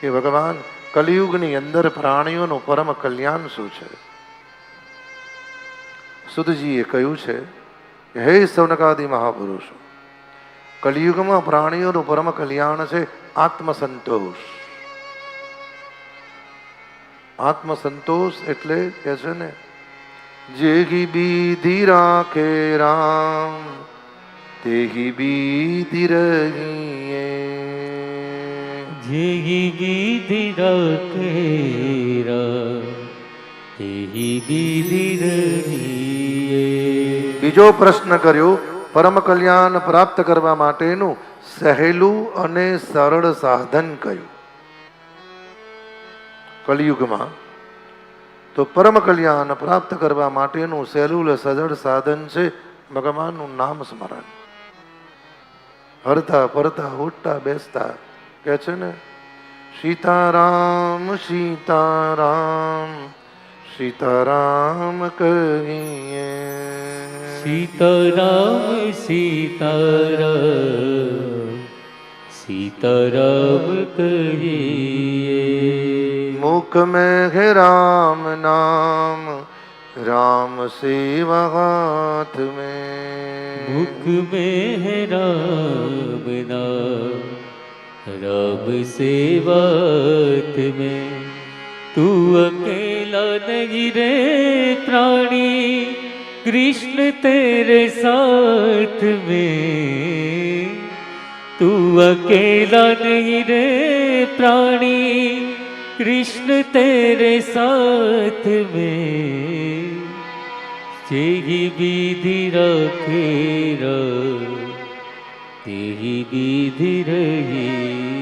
કે ભગવાન કલિયુગની અંદર પ્રાણીઓનું પરમ કલ્યાણ શું છે. સુતજીએ કહ્યું છે કે હે સૌનકાદિ મહાપુરુષો, કલિયુગમાં પ્રાણીઓનું પરમ કલ્યાણ છે આત્મસંતોષ. આત્મસંતોષ એટલે કે છે ને, જેહી બીધી રાખે રામ તેહી બીધી રહીએ. જેહી બીધી રાખે રામ તેહી બીધી રહીએ. બીજો પ્રશ્ન કર્યો, પરમ કલ્યાણ પ્રાપ્ત કરવા માટેનું સહેલું અને સરળ સાધન કયું. કલિયુગમાં તો પરમ કલ્યાણ પ્રાપ્ત કરવા માટેનું સહેલું સરળ સાધન છે ભગવાનનું નામ સ્મરણ. હરતા ફરતા ઉઠતા બેસતા કે છે ને, સીતારામ સીતારામ સીતારામ કહીએ. સીતારામ સીતારામ સીતારામ કહીએ. मुख में है राम नाम राम सेवा हाथ में. मुख में है राम नाम राम सेवात में. तू अकेला नहीं रे प्राणी कृष्ण तेरे साथ में. तू अकेला नहीं रे प्राणी कृष्ण तेरे साथ में. जेही विधि रखे तेही विधि रही.